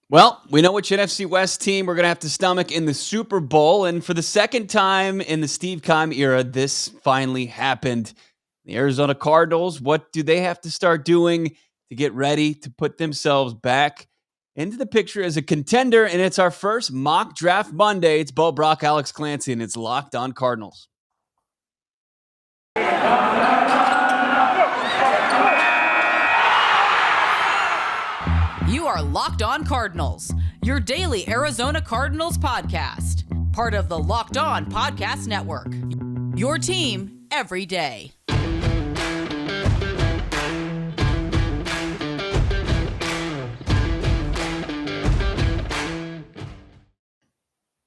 Well, we know which NFC West team we're going to have to stomach in the Super Bowl. And for the second time in the Steve Keim era, this finally happened. The Arizona Cardinals, what do they have to start doing to get ready to put themselves back into the picture as a contender? And it's our first mock draft Monday. It's Bo Brack, Alex Clancy, and it's Locked On Cardinals. You are Locked On Cardinals, your daily Arizona Cardinals podcast. Part of the Locked On Podcast Network. Your team every day.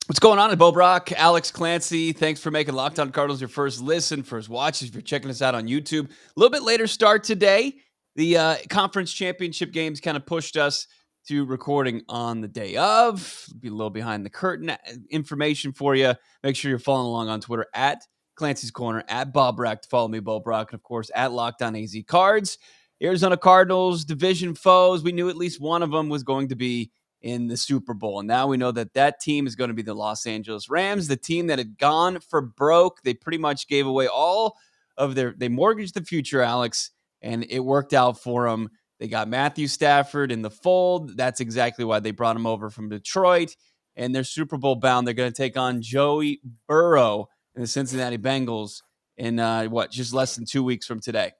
What's going on? It's Bo Brack, Alex Clancy. Thanks for making Locked On Cardinals your first listen, first watch. If you're checking us out on YouTube, a little bit later start today. The conference championship games kind of pushed us to recording on the day of. Be a little behind the curtain information for you. Make sure you're following along on Twitter at Clancy's Corner, at Bob Brack to follow me, Bo Brack, and of course at Locked On AZCards. Arizona Cardinals, division foes. We knew at least one of them was going to be in the Super Bowl. And now we know that that team is going to be the Los Angeles Rams, the team that had gone for broke. They pretty much gave away all of they mortgaged the future, Alex, and it worked out for them. They got Matthew Stafford in the fold. That's exactly why they brought him over from Detroit. And they're Super Bowl bound. They're going to take on Joey Burrow and the Cincinnati Bengals in, just less than 2 weeks from today.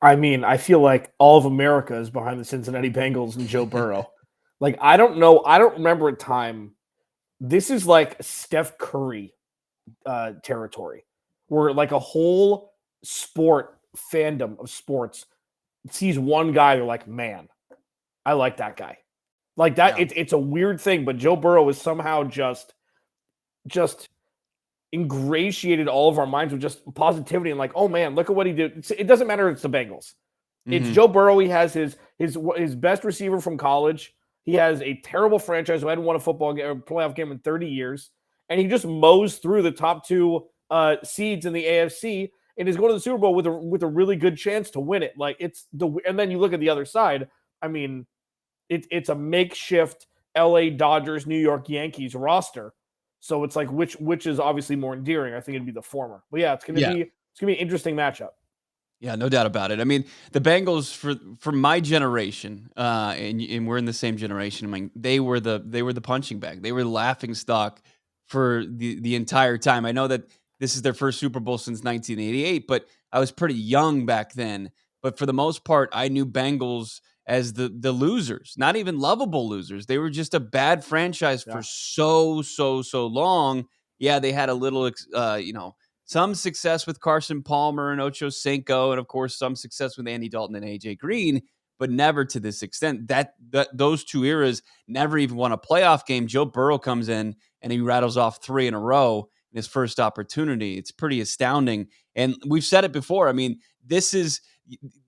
I mean, I feel like all of America is behind the Cincinnati Bengals and Joe Burrow. Like, I don't know. I don't remember a time. This is like Steph Curry territory where like a whole fandom of sports sees one guy. They're like, man, I like that guy. Like that. Yeah. It's a weird thing, but Joe Burrow is somehow just ingratiated all of our minds with just positivity and like, oh man, look at what he did. It doesn't matter. It's the Bengals. Mm-hmm. It's Joe Burrow. He has his best receiver from college. He has a terrible franchise who hadn't won a playoff game in 30 years. And he just mows through the top two seeds in the AFC and is going to the Super Bowl with a really good chance to win it. Like and then you look at the other side. I mean, it's a makeshift LA Dodgers, New York Yankees roster. So it's like which is obviously more endearing. I think it'd be the former. But yeah, it's gonna be an interesting matchup. Yeah, no doubt about it. I mean, the Bengals for my generation, and we're in the same generation. I mean, they were the punching bag. They were the laughing stock for the entire time. I know that this is their first Super Bowl since 1988, but I was pretty young back then. But for the most part, I knew Bengals as the losers, not even lovable losers. They were just a bad franchise for so long. Yeah, they had a little, some success with Carson Palmer and Ocho Cinco, and of course some success with Andy Dalton and AJ Green, but never to this extent. That those two eras never even won a playoff game. Joe Burrow comes in and he rattles off 3 in a row in his first opportunity. It's pretty astounding. And we've said it before. I mean,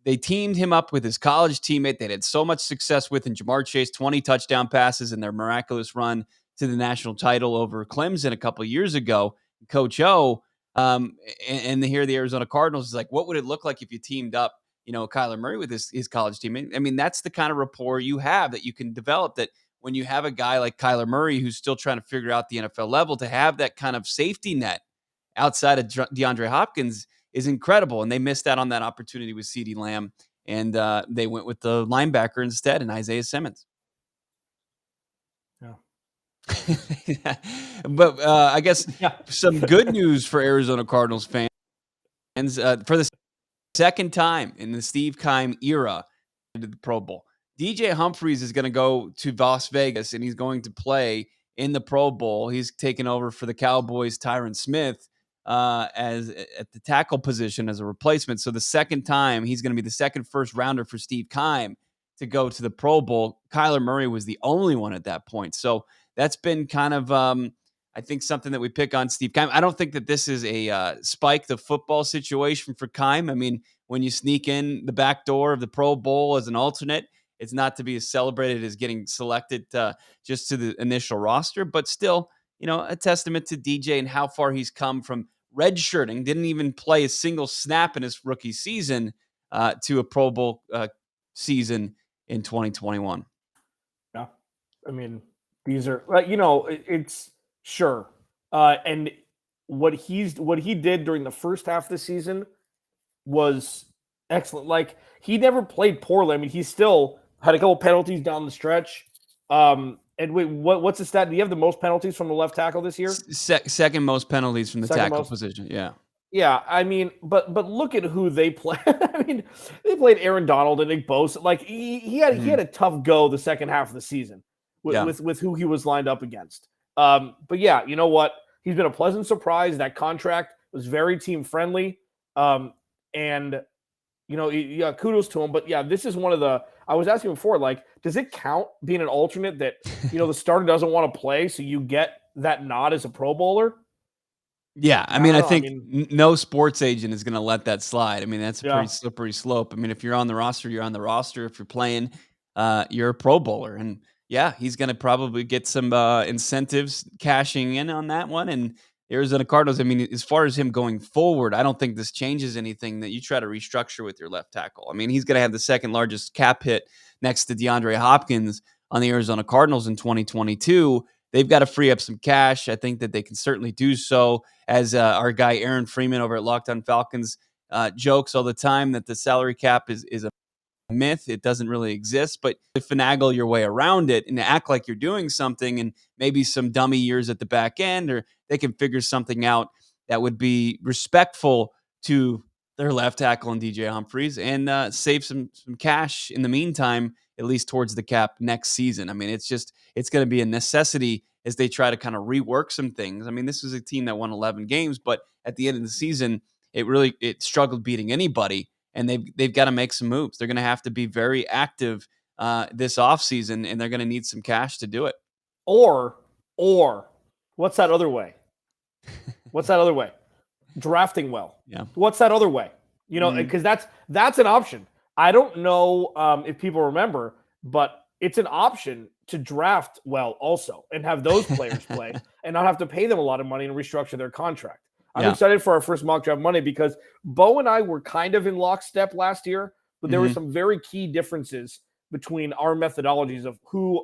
they teamed him up with his college teammate they had so much success with in Jamar Chase, 20 touchdown passes in their miraculous run to the national title over Clemson a couple of years ago. Coach O, and here the Arizona Cardinals is like, what would it look like if you teamed up, Kyler Murray with his college teammate? I mean, that's the kind of rapport you have that you can develop, that when you have a guy like Kyler Murray who's still trying to figure out the NFL level, to have that kind of safety net outside of DeAndre Hopkins is incredible. And they missed out on that opportunity with CeeDee Lamb, and they went with the linebacker instead, and Isaiah Simmons. Yeah. But I guess some good news for Arizona Cardinals fans. For the second time in the Steve Keim era into the Pro Bowl, DJ Humphries is going to go to Las Vegas, and he's going to play in the Pro Bowl. He's taken over for the Cowboys' Tyron Smith as at the tackle position as a replacement. So the second time, he's going to be the second first rounder for Steve Keim to go to the Pro Bowl. Kyler Murray was the only one at that point. So that's been kind of, I think, something that we pick on Steve Keim. I don't think that this is a spike the football situation for Keim. I mean, when you sneak in the back door of the Pro Bowl as an alternate, it's not to be as celebrated as getting selected just to the initial roster, but still, a testament to DJ and how far he's come from redshirting, didn't even play a single snap in his rookie season, to a Pro Bowl season in 2021. I mean, these are it's sure. And what he did during the first half of the season was excellent. Like, he never played poorly. I mean, he still had a couple penalties down the stretch. And wait, what's the stat? Do you have the most penalties from the left tackle this year? Second most penalties from the Second tackle most? position. Yeah. Yeah, I mean, but look at who they play. I mean, they played Aaron Donald and Nick Bosa. Like, he had a tough go the second half of the season with who he was lined up against. But yeah, you know what? He's been a pleasant surprise. That contract was very team friendly. And yeah, kudos to him. But yeah, this is one of the. I was asking before, like, does it count being an alternate that the starter doesn't want to play, so you get that nod as a Pro Bowler? Yeah, I mean, I think no sports agent is going to let that slide. I mean, that's a pretty slippery slope. I mean, if you're on the roster, you're on the roster. If you're playing, you're a Pro Bowler. And yeah, he's going to probably get some incentives cashing in on that one. And Arizona Cardinals, I mean, as far as him going forward, I don't think this changes anything that you try to restructure with your left tackle. I mean, he's going to have the second largest cap hit next to DeAndre Hopkins on the Arizona Cardinals in 2022. They've got to free up some cash. I think that they can certainly do so. As our guy Aaron Freeman over at Locked On Falcons jokes all the time that the salary cap is a myth. It doesn't really exist, but to finagle your way around it and act like you're doing something, and maybe some dummy years at the back end, or they can figure something out that would be respectful to their left tackle and DJ Humphries, and save some cash in the meantime, at least towards the cap next season. I mean, it's going to be a necessity as they try to kind of rework some things. I mean, this was a team that won 11 games, but at the end of the season, it struggled beating anybody, and they've got to make some moves. They're going to have to be very active this offseason, and they're going to need some cash to do it. Or what's that other way? What's that other way? Drafting well. Yeah. What's that other way? Because that's an option. I don't know if people remember, but it's an option to draft well also and have those players play and not have to pay them a lot of money and restructure their contract. I'm excited for our first mock draft Monday because Bo and I were kind of in lockstep last year, but there were some very key differences between our methodologies of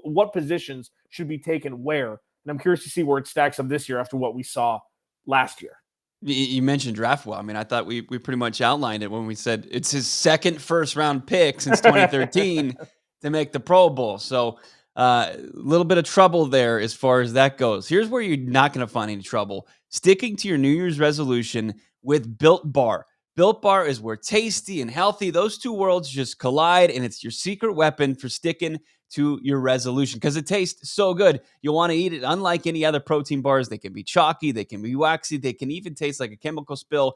what positions should be taken where. And I'm curious to see where it stacks up this year after what we saw last year. You mentioned draft well. I mean, I thought we pretty much outlined it when we said it's his second first-round pick since 2013 to make the Pro Bowl. So a little bit of trouble there as far as that goes. Here's where you're not going to find any trouble. Sticking to your New Year's resolution with Built Bar. Built Bar is where tasty and healthy, those two worlds just collide, and it's your secret weapon for sticking to your resolution because it tastes so good. You'll want to eat it. Unlike any other protein bars, they can be chalky, they can be waxy, they can even taste like a chemical spill.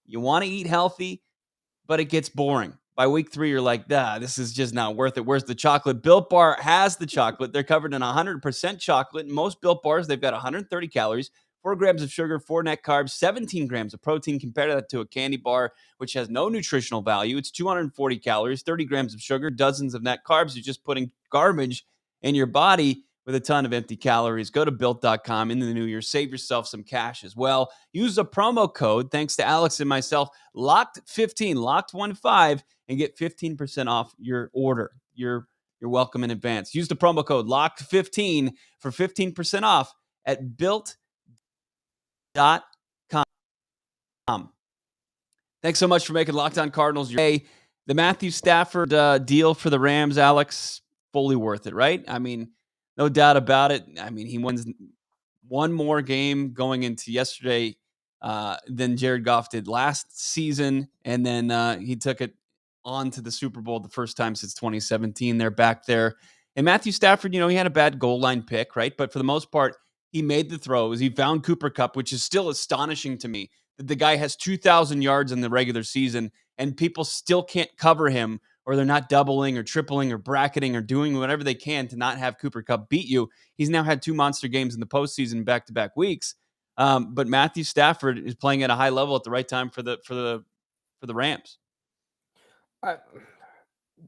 You want to eat healthy, but it gets boring. By week 3, you're like, this is just not worth it. Where's the chocolate? Built Bar has the chocolate. They're covered in 100% chocolate. In most Built Bars, they've got 130 calories, 4 grams of sugar, 4 net carbs, 17 grams of protein. Compare that to a candy bar, which has no nutritional value. It's 240 calories, 30 grams of sugar, dozens of net carbs. You're just putting garbage in your body with a ton of empty calories. Go to Built.com in the new year. Save yourself some cash as well. Use a promo code, thanks to Alex and myself, LOCKED15, LOCKED15, and get 15% off your order. You're welcome in advance. Use the promo code LOCKED15 for 15% off at Built.com. Thanks so much for making Locked On Cardinals your day. The Matthew Stafford deal for the Rams, Alex, fully worth it, right? I mean, no doubt about it. I mean, he wins one more game going into yesterday than Jared Goff did last season, and then he took it on to the Super Bowl the first time since 2017. They're back there. And Matthew Stafford, he had a bad goal line pick, right? But for the most part, he made the throws. He found Cooper Kupp, which is still astonishing to me that the guy has 2,000 yards in the regular season and people still can't cover him, or they're not doubling or tripling or bracketing or doing whatever they can to not have Cooper Kupp beat you. He's now had 2 monster games in the postseason back-to-back weeks. But Matthew Stafford is playing at a high level at the right time for the Rams.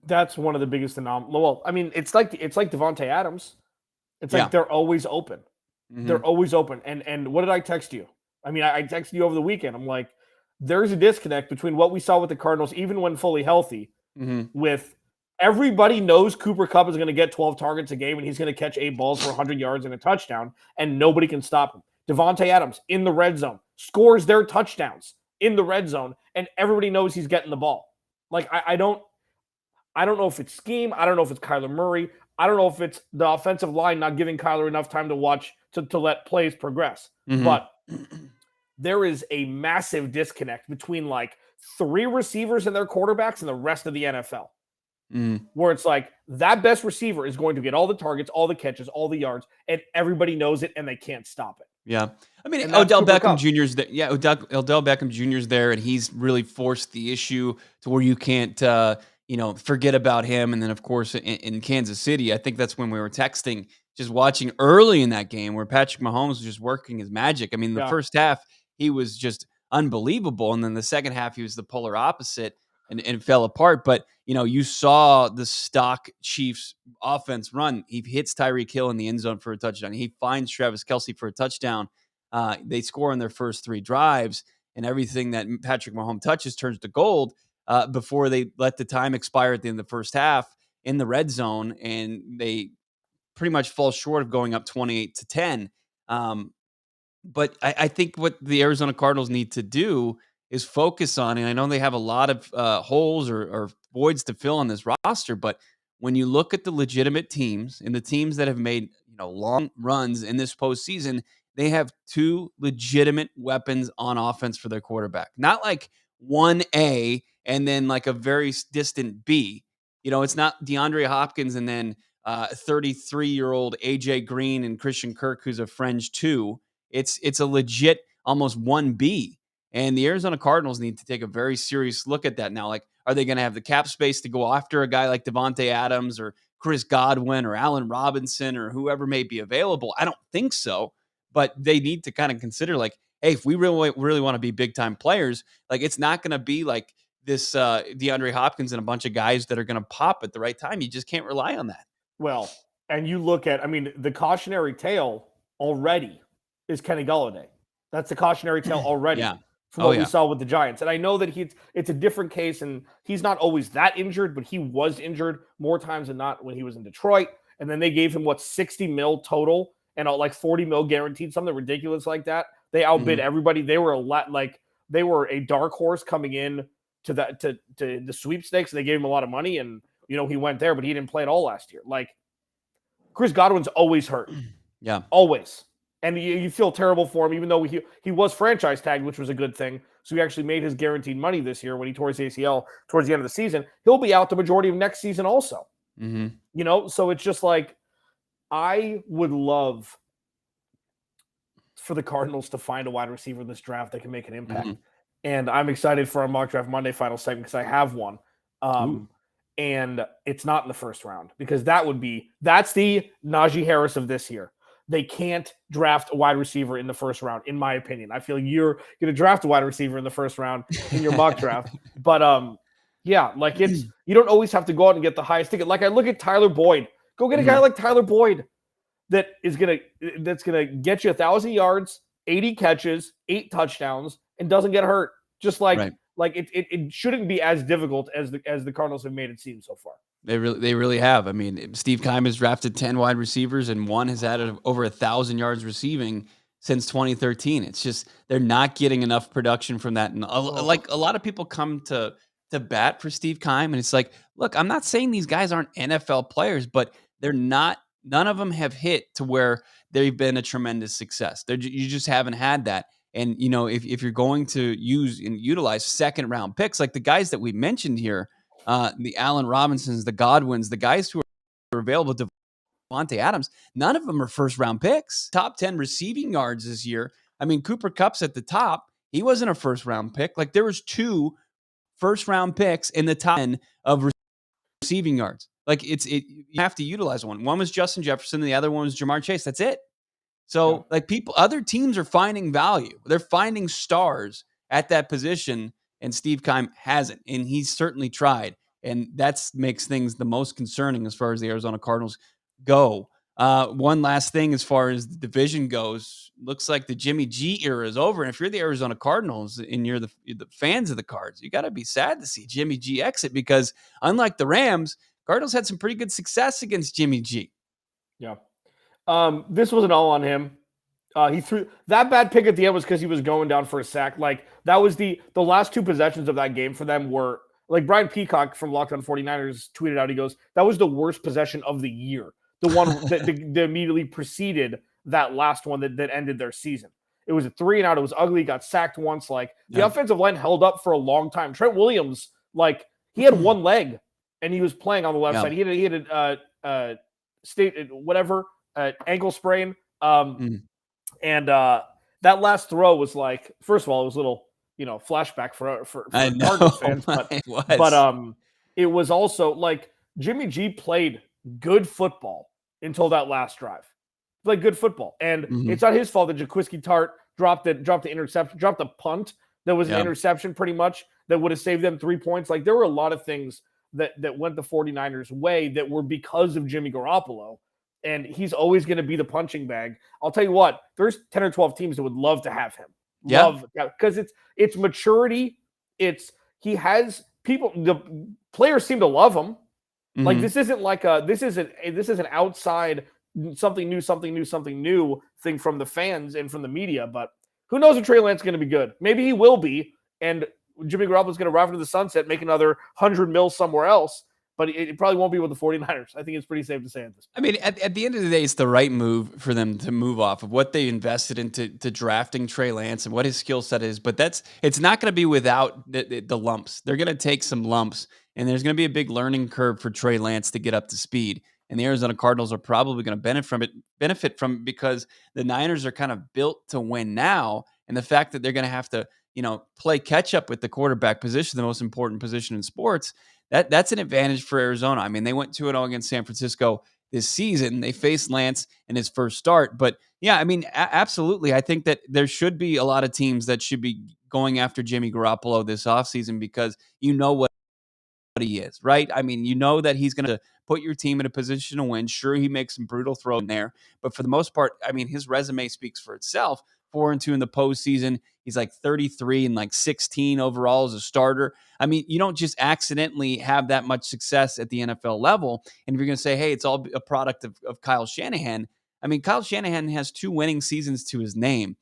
That's one of the biggest anomalies. Well, I mean, it's like Devontae Adams. It's like they're always open. Mm-hmm. They're always open. And what did I text you? I mean, I texted you over the weekend. I'm like, there's a disconnect between what we saw with the Cardinals, even when fully healthy, with Everybody knows Cooper Kupp is going to get 12 targets a game and he's going to catch 8 balls for 100 yards and a touchdown, and nobody can stop him. Devontae Adams in the red zone scores their touchdowns in the red zone, and everybody knows he's getting the ball. Like, I don't know if it's scheme. I don't know if it's Kyler Murray. I don't know if it's the offensive line not giving Kyler enough time to watch to let plays progress. Mm-hmm. But there is a massive disconnect between like 3 receivers and their quarterbacks and the rest of the NFL. Where it's like that best receiver is going to get all the targets, all the catches, all the yards, and everybody knows it and they can't stop it. Yeah. I mean, Odell Beckham Jr.'s there. Yeah, Odell Beckham Jr.'s there, and he's really forced the issue to where you can't, forget about him. And then, of course, in Kansas City, I think that's when we were texting, just watching early in that game where Patrick Mahomes was just working his magic. I mean, the first half, he was just unbelievable. And then the second half, he was the polar opposite and fell apart. But, you saw the stock Chiefs offense run. He hits Tyreek Hill in the end zone for a touchdown. He finds Travis Kelce for a touchdown. They score on their first 3 drives, and everything that Patrick Mahomes touches turns to gold before they let the time expire at the end of the first half in the red zone, and they pretty much fall short of going up 28-10. But I think what the Arizona Cardinals need to do is focus on, and I know they have a lot of holes or voids to fill on this roster, but when you look at the legitimate teams and the teams that have made long runs in this postseason, they have 2 legitimate weapons on offense for their quarterback. Not like 1A and then like a very distant B. It's not DeAndre Hopkins and then 33-year-old AJ Green and Christian Kirk, who's a fringe 2. It's a legit almost 1B. And the Arizona Cardinals need to take a very serious look at that now. Like, are they going to have the cap space to go after a guy like Devontae Adams or Chris Godwin or Allen Robinson or whoever may be available? I don't think so. But they need to kind of consider, like, hey, if we really want to be big-time players, like, it's not going to be like this DeAndre Hopkins and a bunch of guys that are going to pop at the right time. You just can't rely on that. Well, and you look at, the cautionary tale already is Kenny Golladay. That's the cautionary tale already. From what we saw with the Giants. And I know that it's a different case, and he's not always that injured, but he was injured more times than not when he was in Detroit. And then they gave him, $60 million total and like $40 million guaranteed, something ridiculous like that. They outbid everybody. They were they were a dark horse coming in to the sweepstakes. They gave him a lot of money, and he went there, but he didn't play at all last year. Like, Chris Godwin's always hurt. Yeah. Always. And you feel terrible for him, even though he was franchise tagged, which was a good thing. So he actually made his guaranteed money this year when he tore his ACL towards the end of the season. He'll be out the majority of next season also. So it's just like, I would love for the Cardinals to find a wide receiver in this draft that can make an impact. And I'm excited for our Mock Draft Monday final segment because I have one. And it's not in the first round, because that's the Najee Harris of this year. They can't draft a wide receiver in the first round, in my opinion. I feel you're going to draft a wide receiver in the first round in your mock draft. But you don't always have to go out and get the highest ticket. Like, I look at Tyler Boyd. Go get a guy like Tyler Boyd that's gonna get you 1,000 yards, 80 catches, 8 touchdowns, and doesn't get hurt. Just like it shouldn't be as difficult as the Cardinals have made it seem so far. They really have. I mean, Steve Keim has drafted 10 wide receivers, and one has added over 1,000 yards receiving since 2013. It's just they're not getting enough production from that. And a lot of people come to bat for Steve Keim, and it's like, look, I'm not saying these guys aren't NFL players, but they're not. None of them have hit to where they've been a tremendous success. You just haven't had that. And if you're going to use and utilize second round picks, like the guys that we mentioned here. The Allen Robinsons, the Godwins, the guys who are available to Devontae Adams, none of them are first-round picks. Top 10 receiving yards this year. I mean, Cooper Kupp's at the top. He wasn't a first-round pick. Like, there was 2 first-round picks in the top 10 of receiving yards. Like, you have to utilize one. One was Justin Jefferson, and the other one was Jamar Chase. That's it. So, other teams are finding value. They're finding stars at that position, and Steve Keim hasn't, and he's certainly tried. And that makes things the most concerning as far as the Arizona Cardinals go. One last thing as far as the division goes, looks like the Jimmy G era is over. And if you're the Arizona Cardinals and you're the fans of the Cards, you got to be sad to see Jimmy G exit, because unlike the Rams, Cardinals had some pretty good success against Jimmy G. Yeah. This wasn't all on him. He threw that bad pick at the end was because he was going down for a sack. Like that was the last two possessions of that game for them were like Brian Peacock from Locked On 49ers tweeted out. He goes, that was the worst possession of the year. The one that immediately preceded that last one that ended their season. It was a 3-and-out. It was ugly. Got sacked once. Like the offensive line held up for a long time. Trent Williams, like he had one leg and he was playing on the left side. He had ankle sprain. And that last throw was like, first of all, it was a little, flashback for Cardinals fans, but it was also like Jimmy G played good football until that last drive. Played good football, and it's not his fault that Jaquiski Tart dropped the interception, dropped the punt that was an interception, pretty much that would have saved them 3 points. Like there were a lot of things that went the 49ers' way that were because of Jimmy Garoppolo. And he's always going to be the punching bag. I'll tell you what, there's 10 or 12 teams that would love to have him. Because it's maturity. He has people, the players seem to love him. Like this isn't like this is an outside something new thing from the fans and from the media. But who knows if Trey Lance is going to be good? Maybe he will be. And Jimmy Garoppolo is going to ride into the sunset, make another $100 million somewhere else. But it probably won't be with the 49ers. I think it's pretty safe to say at this point. I mean, at the end of the day, it's the right move for them to move off of what they invested into drafting Trey Lance and what his skill set is. But it's not going to be without the lumps. They're going to take some lumps, and there's going to be a big learning curve for Trey Lance to get up to speed. And the Arizona Cardinals are probably going to benefit from it because the Niners are kind of built to win now. And the fact that they're going to have to, play catch up with the quarterback position, the most important position in sports, that's an advantage for Arizona. I mean, they went 2-0 against San Francisco this season. They faced Lance in his first start. But yeah, I mean, absolutely. I think that there should be a lot of teams that should be going after Jimmy Garoppolo this offseason because you know what he is, right? I mean, you know that he's going to put your team in a position to win. Sure, he makes some brutal throws in there, but for the most part, I mean, his resume speaks for itself. 4-2 in the postseason. He's like 33 and like 16 overall as a starter. I mean, you don't just accidentally have that much success at the NFL level. And if you're going to say, hey, it's all a product of Kyle Shanahan, I mean, Kyle Shanahan has 2 winning seasons to his name.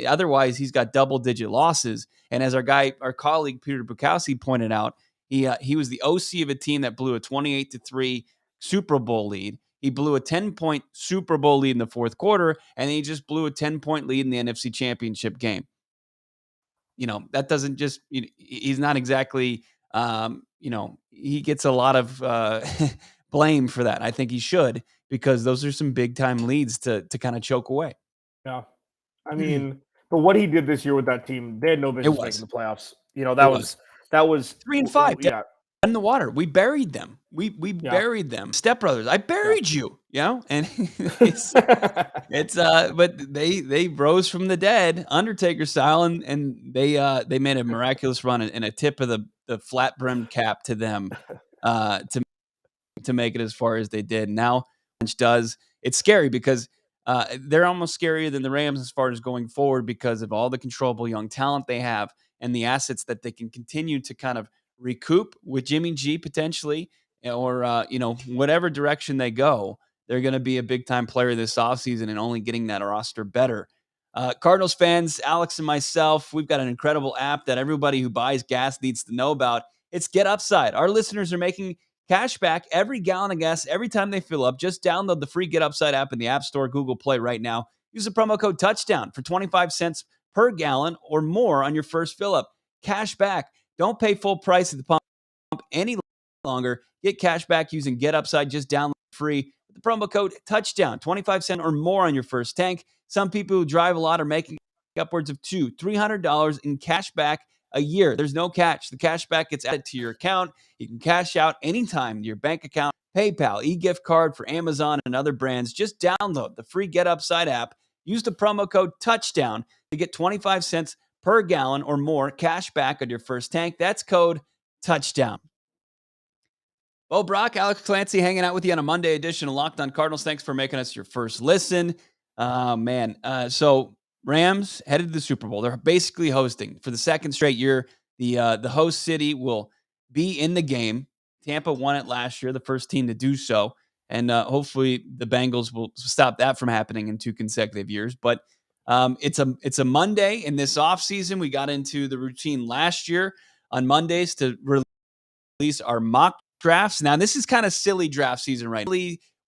Otherwise, he's got double-digit losses. And as our colleague Peter Bukowski pointed out, he was the OC of a team that blew a 28-3 Super Bowl lead. He blew a 10-point Super Bowl lead in the fourth quarter, and he just blew a 10-point lead in the NFC Championship game. That doesn't just he's not exactly he gets a lot of blame for that. I think he should, because those are some big time leads to kind of choke away. Yeah. I mean, but what he did this year with that team, they had no business making the playoffs. That was 3-5. Yeah. In the water. We buried them. We buried them. Step Brothers. I buried you, and but they rose from the dead, Undertaker style, and they made a miraculous run and a tip of the flat brimmed cap to them to make it as far as they did. Now it's scary because they're almost scarier than the Rams as far as going forward because of all the controllable young talent they have and the assets that they can continue to kind of recoup with Jimmy G potentially, or whatever direction they go, they're going to be a big time player this offseason and only getting that roster better. Cardinals fans, Alex and myself, we've got an incredible app that everybody who buys gas needs to know about. It's Get Upside. Our listeners are making cash back every gallon of gas every time they fill up. Just download the free Get Upside app in the App Store, Google Play right now. Use the promo code Touchdown for 25 cents per gallon or more on your first fill up. Cash back. Don't pay full price at the pump any longer. Get cash back using Get Upside. Just download free with the promo code Touchdown. 25 cents or more on your first tank. Some people who drive a lot are making upwards of $200-$300 in cash back a year. There's no catch. The cash back gets added to your account. You can cash out anytime to your bank account, PayPal, e-gift card for Amazon and other brands. Just download the free Get Upside app. Use the promo code Touchdown to get 25 cents per gallon or more cash back on your first tank. That's code Touchdown. Well, Brack, Alex Clancy hanging out with you on a Monday edition of Locked On Cardinals. Thanks for making us your first listen. So Rams headed to the Super Bowl. They're basically hosting for the second straight year. The host city will be in the game. Tampa won it last year, the first team to do so. And hopefully the Bengals will stop that from happening in 2 consecutive years. But it's a Monday in this offseason. We got into the routine last year on Mondays to release our mock drafts. Now, this is kind of silly draft season, right?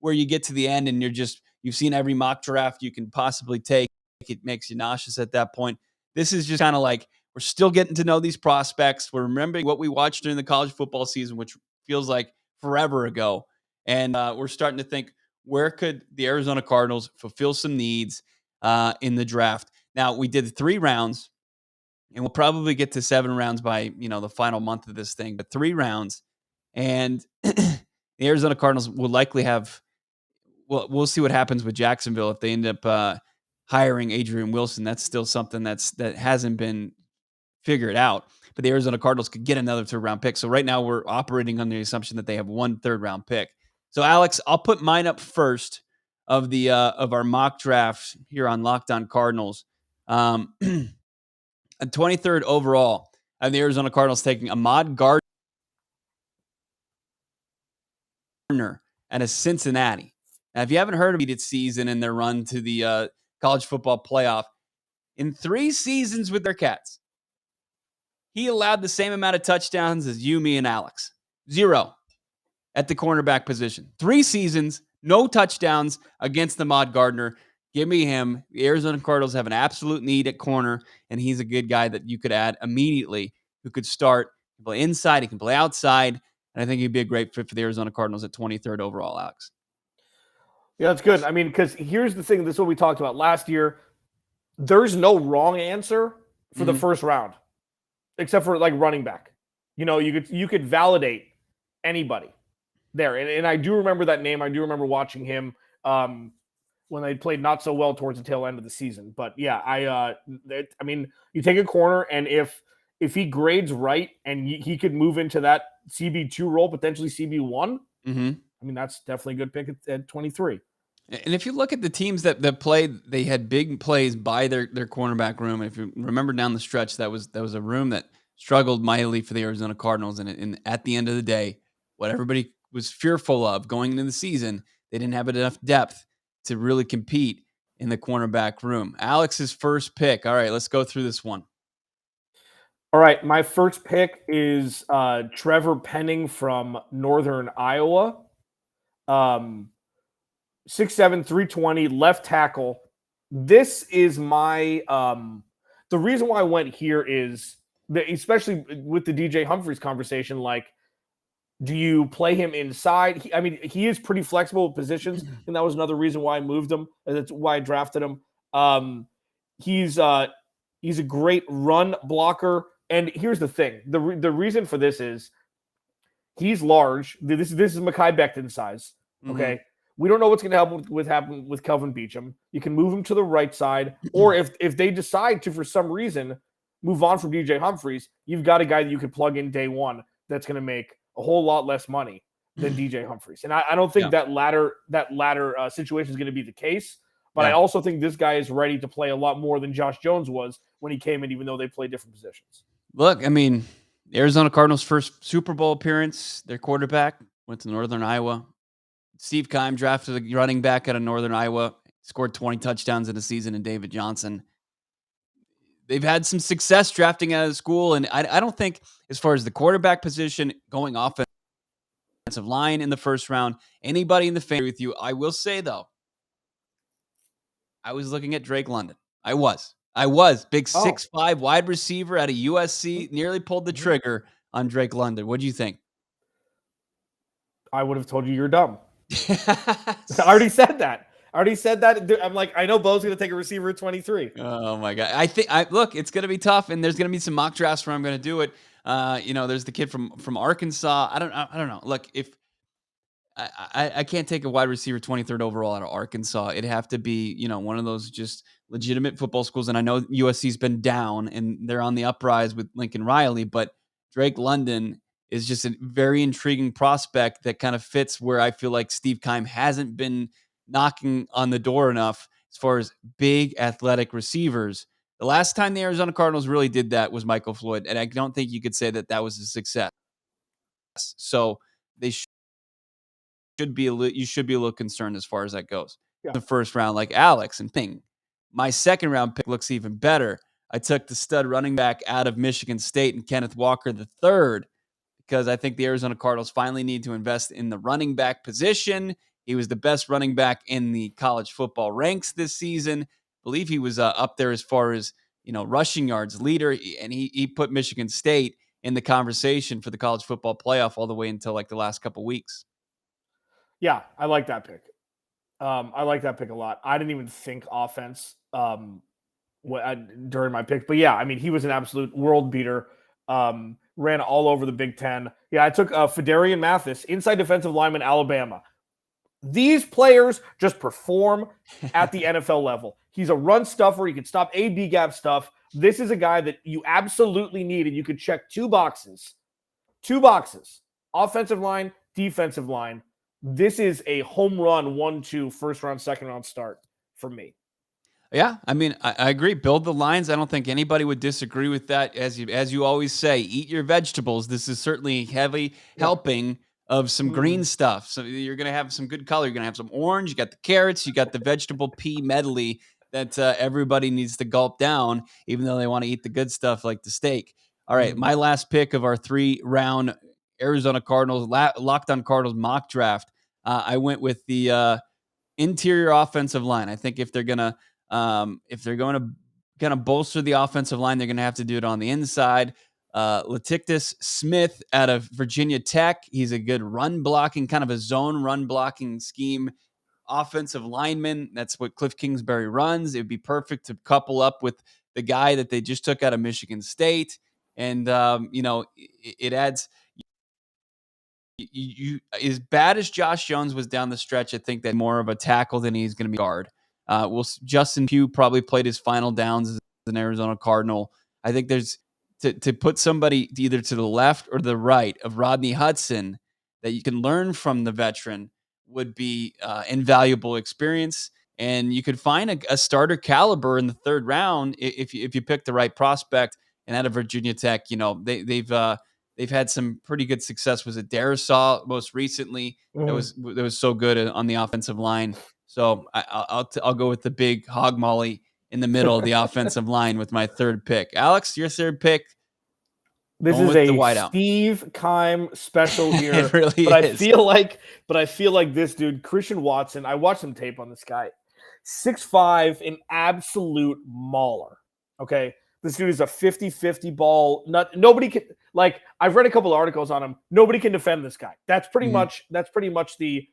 Where you get to the end and you've seen every mock draft you can possibly take. It makes you nauseous at that point. This is just kind of like we're still getting to know these prospects. We're remembering what we watched during the college football season, which feels like forever ago. And we're starting to think, where could the Arizona Cardinals fulfill some needs in the draft? Now, we did 3 rounds, and we'll probably get to 7 rounds by, the final month of this thing, but 3 rounds. And the Arizona Cardinals will likely have, well, we'll see what happens with Jacksonville if they end up hiring Adrian Wilson. That's still something that hasn't been figured out. But the Arizona Cardinals could get another 3rd-round pick. So right now we're operating on the assumption that they have 1 3rd-round pick. So Alex, I'll put mine up first of the of our mock draft here on Locked On Cardinals. A 23rd overall, I have the Arizona Cardinals taking Ahmad Gardner out of Cincinnati. Now, if you haven't heard of it season and their run to the college football playoff, in 3 seasons with their Cats, he allowed the same amount of touchdowns as you, me, and Alex. 0 at the cornerback position. 3 seasons, no touchdowns against Ahmad Gardner. Give me him. The Arizona Cardinals have an absolute need at corner, and he's a good guy that you could add immediately who could start. He can play inside, he can play outside, and I think he'd be a great fit for the Arizona Cardinals at 23rd overall, Alex. Yeah, that's good. I mean, because here's the thing. This is what we talked about last year. There's no wrong answer for the first round, except for like running back. You could validate anybody there. And I do remember that name. I do remember watching him when they played not so well towards the tail end of the season. But yeah, I mean, you take a corner, and if he grades right and he could move into that CB2 role, potentially CB1, I mean, that's definitely a good pick at 23. And if you look at the teams that played, they had big plays by their cornerback room. And if you remember down the stretch, that was a room that struggled mightily for the Arizona Cardinals. And at the end of the day, what everybody was fearful of going into the season, they didn't have enough depth to really compete in the cornerback room. Alex's first pick. All right, let's go through this one. All right, my first pick is Trevor Penning from Northern Iowa. 6'7", 320, left tackle. This is my the reason why I went here is that, especially with the DJ Humphries conversation, like, do you play him inside? He is pretty flexible with positions, and that was another reason why I moved him. And that's why I drafted him. He's a great run blocker. And here's the thing: the reason for this is he's large. This is Mekhi Becton size. Okay, we don't know what's going to happen with Kelvin Beachum. You can move him to the right side, or if they decide to, for some reason, move on from DJ Humphries, you've got a guy that you could plug in day one that's going to make a whole lot less money than DJ Humphries. And I don't think that latter situation is going to be the case. But I also think this guy is ready to play a lot more than Josh Jones was when he came in, even though they play different positions. Look, I mean, Arizona Cardinals' first Super Bowl appearance, their quarterback went to Northern Iowa. Steve Keim drafted a running back out of Northern Iowa, scored 20 touchdowns in a season in David Johnson. They've had some success drafting out of school, and I don't think, as far as the quarterback position, going offensive line in the first round, anybody in the fan with you. I will say, though, I was looking at Drake London. I was. Big 6'5" wide receiver out of USC. Nearly pulled the trigger on Drake London. What do you think? I would have told you you're dumb. I already said that. I'm like, I know Bo's going to take a receiver at 23. Oh, my God. Look, it's going to be tough, and there's going to be some mock drafts where I'm going to do it. There's the kid from Arkansas. I don't know. Look, if I can't take a wide receiver 23rd overall out of Arkansas. It'd have to be, one of those just legitimate football schools. And I know USC's been down and they're on the uprise with Lincoln Riley, but Drake London is just a very intriguing prospect that kind of fits where I feel like Steve Keim hasn't been knocking on the door enough as far as big athletic receivers. The last time the Arizona Cardinals really did that was Michael Floyd. And I don't think you could say that was a success. So they should be you should be a little concerned as far as that goes. Yeah. The first round, like Alex, and ping. My second round pick looks even better. I took the stud running back out of Michigan State and Kenneth Walker the third, because I think the Arizona Cardinals finally need to invest in the running back position. He was the best running back in the college football ranks this season. I believe he was up there as far as, rushing yards leader, and he put Michigan State in the conversation for the college football playoff all the way until like the last couple weeks. Yeah, I like that pick. I like that pick a lot. I didn't even think offense during my pick, but yeah, I mean, he was an absolute world beater. Ran all over the Big Ten. Yeah, I took Fedarian Mathis, inside defensive lineman, Alabama. These players just perform at the NFL level. He's a run stuffer. He can stop A/B gap stuff. This is a guy that you absolutely need, and you could check two boxes. Offensive line, defensive line. This is a home run 1-2 first round, second round start for me. Yeah, I mean, I agree. Build the lines. I don't think anybody would disagree with that. As you always say, eat your vegetables. This is certainly heavy helping of some green stuff. So you're going to have some good color. You're going to have some orange. You got the carrots. You got the vegetable pea medley that everybody needs to gulp down, even though they want to eat the good stuff like the steak. All right, my last pick of our 3-round Arizona Cardinals, Locked On Cardinals mock draft. I went with the interior offensive line. I think if they're going to kind of bolster the offensive line, they're going to have to do it on the inside. Latictus Smith out of Virginia Tech. He's a good run blocking, kind of a zone run blocking scheme offensive lineman. That's what Cliff Kingsbury runs. It would be perfect to couple up with the guy that they just took out of Michigan State. And, it adds you as bad as Josh Jones was down the stretch. I think that more of a tackle than he's going to be guard. Justin Pugh probably played his final downs as an Arizona Cardinal. I think there's to put somebody either to the left or the right of Rodney Hudson that you can learn from the veteran would be invaluable experience. And you could find a starter caliber in the third round if you pick the right prospect. And out of Virginia Tech, they've had some pretty good success. Was it Darisaw most recently? That was so good on the offensive line. So I'll go with the big hog molly in the middle of the offensive line with my third pick. Alex, your third pick. This is a Steve Keim special here. It really but is. I feel like this dude, Christian Watson, I watched some tape on this guy. 6'5", an absolute mauler. Okay. This dude is a 50-50 ball. Nobody can, like, I've read a couple articles on him. Nobody can defend this guy. That's pretty much the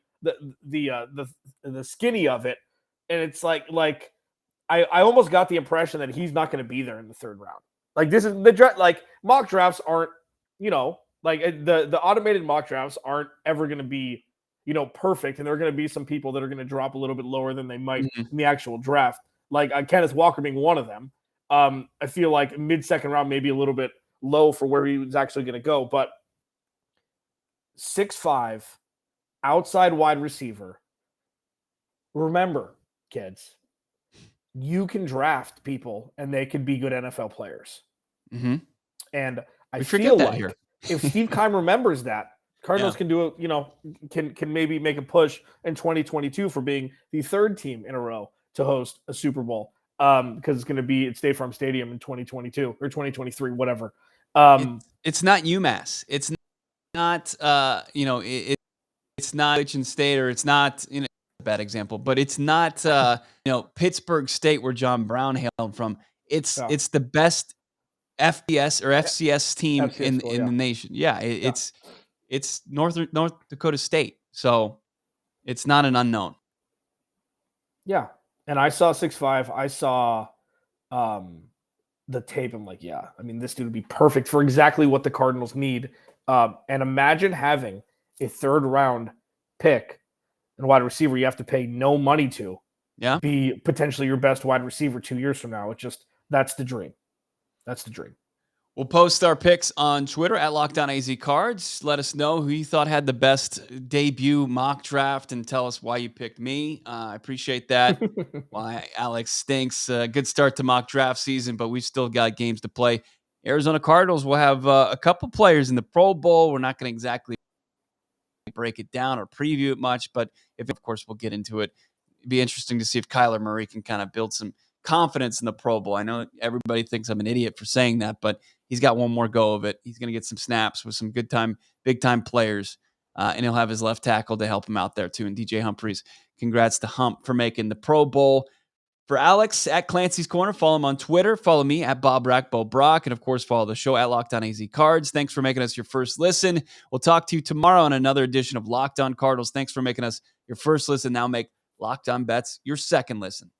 skinny of it. And it's like I almost got the impression that he's not going to be there in the third round. Like, this is the draft. Like, mock drafts aren't, like the automated mock drafts aren't ever going to be, perfect. And there are going to be some people that are going to drop a little bit lower than they might in the actual draft. Like Kenneth Walker being one of them. I feel like mid-second round maybe a little bit low for where he was actually going to go, but 6'5", outside wide receiver. Remember, kids, you can draft people and they could be good NFL players. And I feel like if Steve Keim remembers that, Cardinals can do can maybe make a push in 2022 for being the third team in a row to host a Super Bowl. Because it's going to be at State Farm Stadium in 2022 or 2023, whatever. It's not UMass. It's not, it's not Michigan State, or it's not, a bad example, but it's not, Pittsburgh State, where John Brown hailed from. It's the best FBS or FCS team in the nation. Yeah, it's North Dakota State, so it's not an unknown. Yeah. And I saw 6'5". I saw the tape. I'm like, yeah, I mean, this dude would be perfect for exactly what the Cardinals need. And imagine having a third round pick and wide receiver you have to pay no money to be potentially your best wide receiver 2 years from now. That's the dream. That's the dream. We'll post our picks on Twitter at Locked On AZCards. Let us know who you thought had the best debut mock draft and tell us why you picked me. I appreciate that. Why Alex stinks. Good start to mock draft season, but we've still got games to play. Arizona Cardinals will have a couple players in the Pro Bowl. We're not going to exactly break it down or preview it much, but if, of course, we'll get into it. It'd be interesting to see if Kyler Murray can kind of build some confidence in the Pro Bowl. I know everybody thinks I'm an idiot for saying that, but he's got one more go of it. He's going to get some snaps with some big time players, and he'll have his left tackle to help him out there too. And DJ Humphries, congrats to Hump for making the Pro Bowl. For Alex at Clancy's Corner, follow him on Twitter. Follow me at Bob Rackbo Brock. And of course, follow the show at Locked On AZCards. Thanks for making us your first listen. We'll talk to you tomorrow on another edition of Locked On Cardinals. Thanks for making us your first listen. Now make Locked On Bets your second listen.